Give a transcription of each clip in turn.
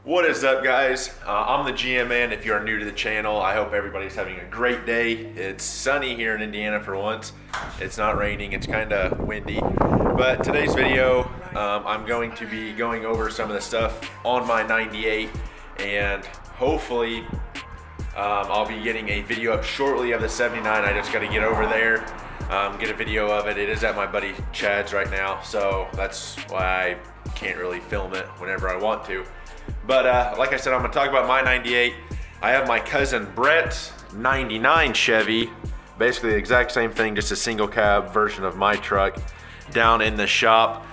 What is up, guys? I'm the GM man. If you are new to the channel, I hope everybody's having a great day. It's sunny here in Indiana for once. It's not raining, it's kind of windy. But today's video, I'm going to be going over some of the stuff on my 98, and hopefully I'll be getting a video up shortly of the 79. I just got to get over there, get a video of it. It is at my buddy Chad's right now, so that's why I can't really film it whenever I want to. But like I said, I'm gonna talk about my 98. I have my cousin Brett's 99 Chevy, basically the exact same thing, just a single cab version of my truck, down in the shop.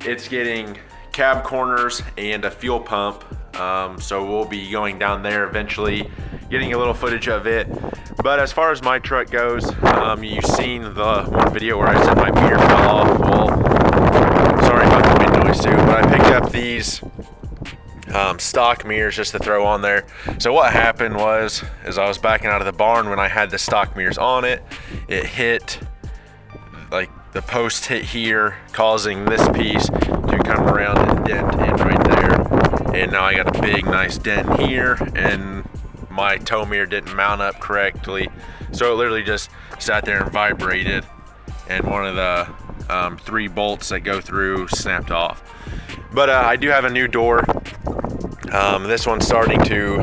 It's getting cab corners and a fuel pump, so we'll be going down there eventually, getting a little footage of it. But as far as my truck goes, you've seen the one video where I said my mirror fell off. Well, sorry about the wind noise too, but I picked up these stock mirrors just to throw on there. So what happened was, as I was backing out of the barn, when I had the stock mirrors on it, it hit, like the post hit here, causing this piece to come around and dent in right there. And now I got a big nice dent here, and my tow mirror didn't mount up correctly. So it literally just sat there and vibrated, and one of the 3 bolts that go through snapped off. But I do have a new door. This one's starting to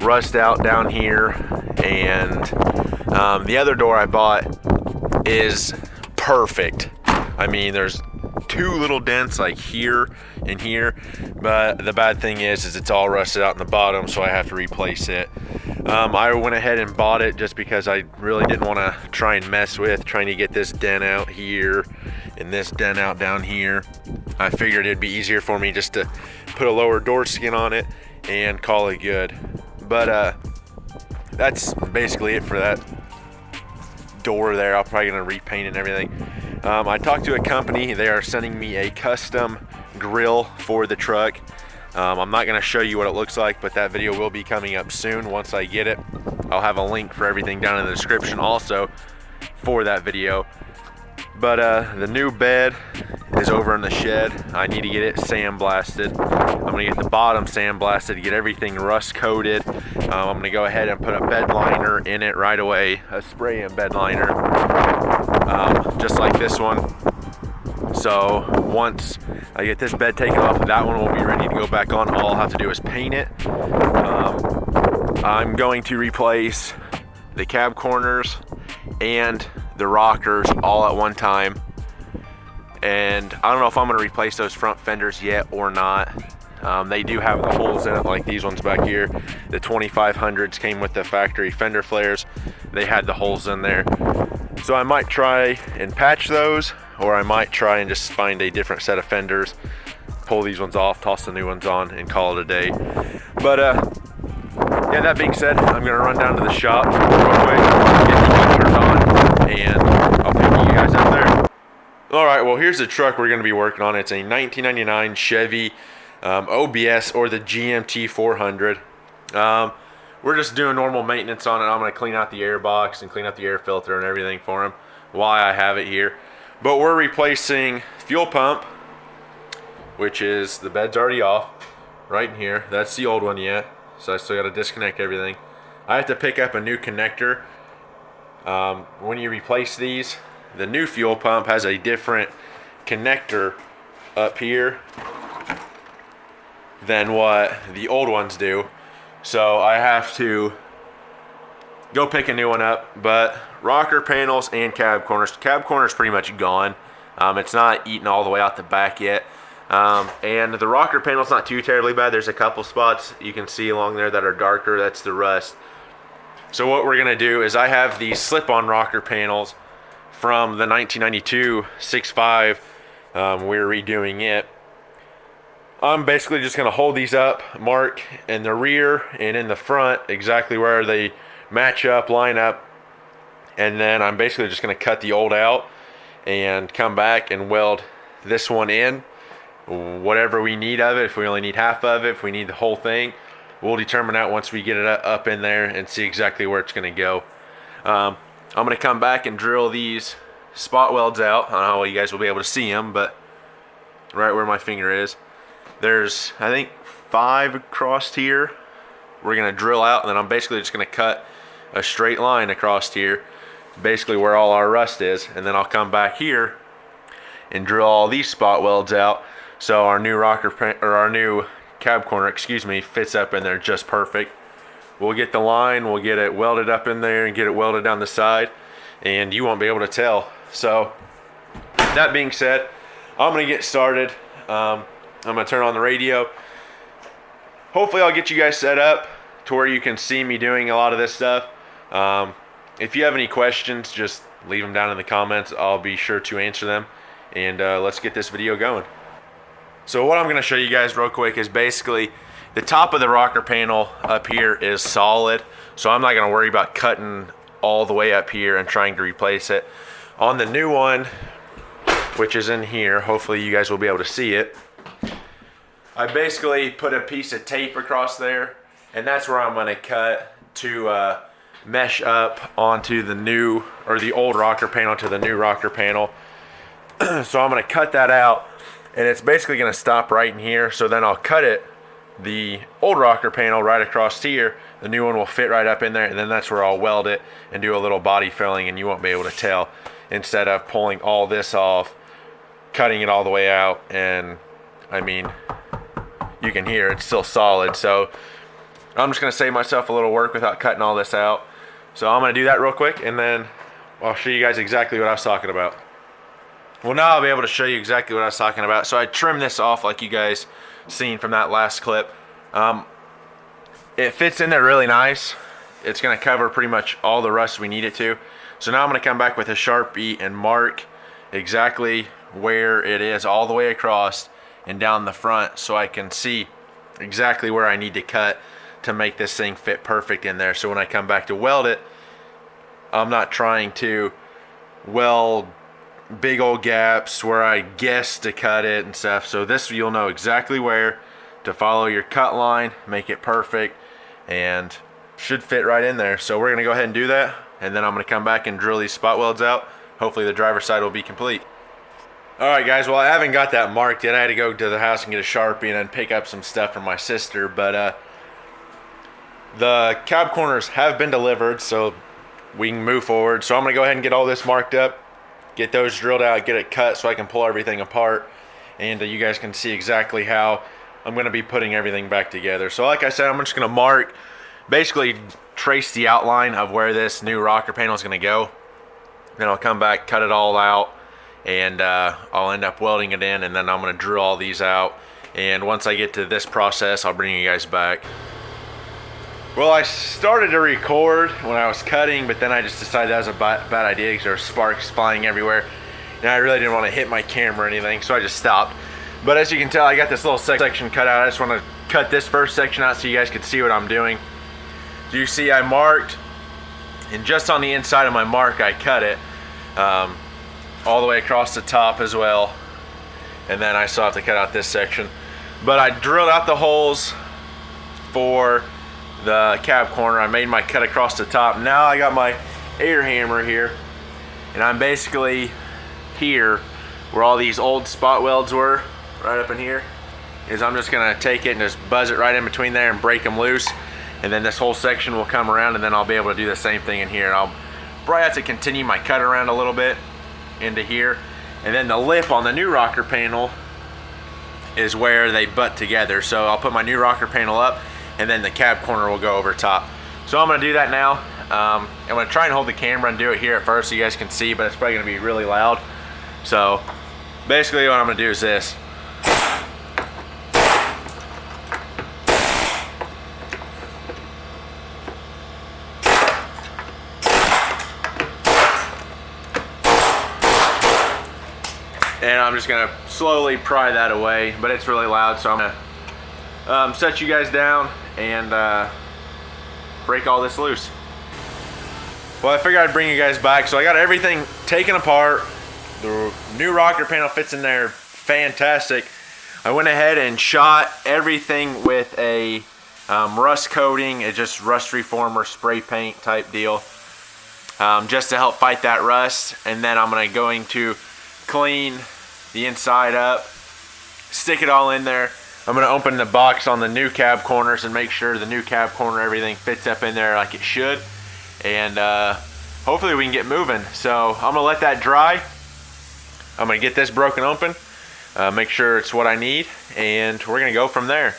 rust out down here, and the other door I bought is perfect. I mean, there's 2 little dents like here and here, but the bad thing is it's all rusted out in the bottom, so I have to replace it. I went ahead and bought it just because I really didn't want to try and mess with trying to get this dent out here and this dent out down here. I figured it'd be easier for me just to put a lower door skin on it and call it good. But that's basically it for that door there. I'm probably gonna repaint it and everything. I talked to a company. They are sending me a custom grill for the truck. I'm not gonna show you what it looks like, but that video will be coming up soon once I get it. I'll have a link for everything down in the description also for that video. But the new bed is over in the shed. I need to get it sandblasted. I'm gonna get the bottom sandblasted to get everything rust coated. I'm gonna go ahead and put a bed liner in it right away, a spray-in bed liner, just like this one. So once I get this bed taken off, that one will be ready to go back on. All I'll have to do is paint it. I'm going to replace the cab corners and the rockers all at one time, and I don't know if I'm going to replace those front fenders yet or not. They do have the holes in it, like these ones back here. The 2500s came with the factory fender flares. They had the holes in there, so I might try and patch those, or I might try and just find a different set of fenders, pull these ones off, toss the new ones on, and call it a day. But yeah, that being said, I'm gonna run down to the shop real quick, get the heat turned on, and I'll pick you guys up there. All right, well, here's the truck we're gonna be working on. It's a 1999 Chevy OBS, or the GMT 400. We're just doing normal maintenance on it. I'm gonna clean out the air box and clean out the air filter and everything for him while I have it here. But we're replacing fuel pump, which is, the bed's already off right in here. That's the old one yet. So I still got to disconnect everything. I have to pick up a new connector. When you replace these, the new fuel pump has a different connector up here than what the old ones do. So I have to go pick a new one up. But rocker panels and cab corners. Cab corners pretty much gone. It's not eaten all the way out the back yet. And the rocker panel's not too terribly bad. There's a couple spots you can see along there that are darker. That's the rust. So what we're gonna do is, I have these slip-on rocker panels from the 1992 6.5. We're redoing it. I'm basically just gonna hold these up, mark in the rear and in the front exactly where they match up, line up, and then I'm basically just gonna cut the old out and come back and weld this one in. Whatever we need of it, if we only need half of it, if we need the whole thing, we'll determine that once we get it up in there and see exactly where it's going to go. I'm going to come back and drill these spot welds out. I don't know how you guys will be able to see them, but right where my finger is. There's, I think, 5 across here. We're gonna drill out, and then I'm basically just gonna cut a straight line across here, basically where all our rust is, and then I'll come back here and drill all these spot welds out, so our new our new cab corner, excuse me, fits up in there just perfect. We'll get the line, we'll get it welded up in there and get it welded down the side, and you won't be able to tell. So that being said, I'm gonna get started. I'm gonna turn on the radio. Hopefully I'll get you guys set up to where you can see me doing a lot of this stuff. If you have any questions, just leave them down in the comments. I'll be sure to answer them. And let's get this video going. So what I'm going to show you guys real quick is basically the top of the rocker panel up here is solid. So I'm not going to worry about cutting all the way up here and trying to replace it. On the new one, which is in here, hopefully you guys will be able to see it. I basically put a piece of tape across there, and that's where I'm going to cut to mesh up onto the new, or the old rocker panel to the new rocker panel. So I'm going to cut that out, and it's basically going to stop right in here. So then I'll cut it, the old rocker panel right across here. The new one will fit right up in there, and then that's where I'll weld it and do a little body filling, and you won't be able to tell, instead of pulling all this off, cutting it all the way out, and I mean, you can hear it's still solid. So I'm just going to save myself a little work without cutting all this out. So I'm going to do that real quick, and then I'll show you guys exactly what I was talking about. Well, now I'll be able to show you exactly what I was talking about. So I trimmed this off like you guys seen from that last clip. It fits in there really nice. It's going to cover pretty much all the rust we need it to. So now I'm going to come back with a Sharpie and mark exactly where it is all the way across and down the front, so I can see exactly where I need to cut to make this thing fit perfect in there. So when I come back to weld it, I'm not trying to weld big old gaps where I guess to cut it and stuff. So this, you'll know exactly where to follow your cut line, make it perfect, and should fit right in there. So we're gonna go ahead and do that, and then I'm gonna come back and drill these spot welds out. Hopefully the driver's side will be complete. Alright guys, well I haven't got that marked yet. I had to go to the house and get a Sharpie and then pick up some stuff from my sister, but the cab corners have been delivered, so we can move forward. So I'm gonna go ahead and get all this marked up, get those drilled out, get it cut so I can pull everything apart, and you guys can see exactly how I'm gonna be putting everything back together. So like I said, I'm just gonna mark, basically trace the outline of where this new rocker panel is gonna go. Then I'll come back, cut it all out, and I'll end up welding it in, and then I'm going to drill all these out. And once I get to this process, I'll bring you guys back. Well, I started to record when I was cutting, but then I just decided that was a bad idea because there were sparks flying everywhere, and I really didn't want to hit my camera or anything, so I just stopped. But as you can tell, I got this little section cut out. I just want to cut this first section out so you guys can see what I'm doing. So you see I marked, and just on the inside of my mark I cut it all the way across the top as well, and then I still have to cut out this section. But I drilled out the holes for the cab corner. I made my cut across the top. Now I got my air hammer here, and I'm basically here where all these old spot welds were, right up in here, is I'm just gonna take it and just buzz it right in between there and break them loose, and then this whole section will come around, and then I'll be able to do the same thing in here. And I'll probably have to continue my cut around a little bit into here, and then the lip on the new rocker panel is where they butt together. So I'll put my new rocker panel up, and then the cab corner will go over top. So I'm gonna do that now. I'm gonna try and hold the camera and do it here at first so you guys can see, but it's probably gonna be really loud. So basically what I'm gonna do is this. And I'm just gonna slowly pry that away, but it's really loud, so I'm gonna set you guys down and break all this loose. Well, I figured I'd bring you guys back. So I got everything taken apart. The new rocker panel fits in there fantastic. I went ahead and shot everything with a rust coating. It's just rust reformer spray paint type deal, just to help fight that rust. And then I'm going to clean the inside up, stick it all in there. I'm gonna open the box on the new cab corners and make sure the new cab corner, everything fits up in there like it should. And hopefully we can get moving. So I'm gonna let that dry. I'm gonna get this broken open, make sure it's what I need, and we're gonna go from there.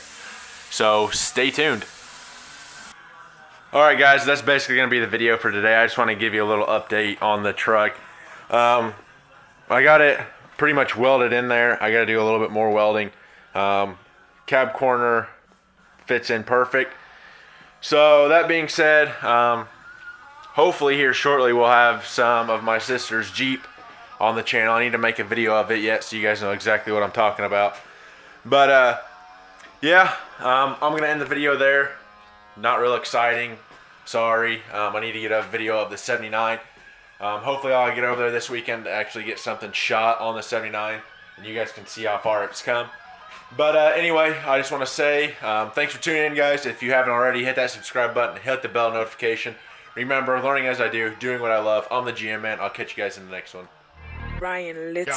So stay tuned. All right guys, that's basically gonna be the video for today. I just wanna give you a little update on the truck. I got it pretty much welded in there. I gotta do a little bit more welding. Cab corner fits in perfect. So that being said, hopefully here shortly we'll have some of my sister's Jeep on the channel. I need to make a video of it yet so you guys know exactly what I'm talking about. But yeah, I'm gonna end the video there. Not real exciting, sorry. I need to get a video of the 79. Hopefully I'll get over there this weekend to actually get something shot on the 79 and you guys can see how far it's come. But anyway, I just want to say thanks for tuning in, guys. If you haven't already, hit that subscribe button, hit the bell notification. Remember, learning as I do, doing what I love. I'm the GM Man. I'll catch you guys in the next one. Ryan Little.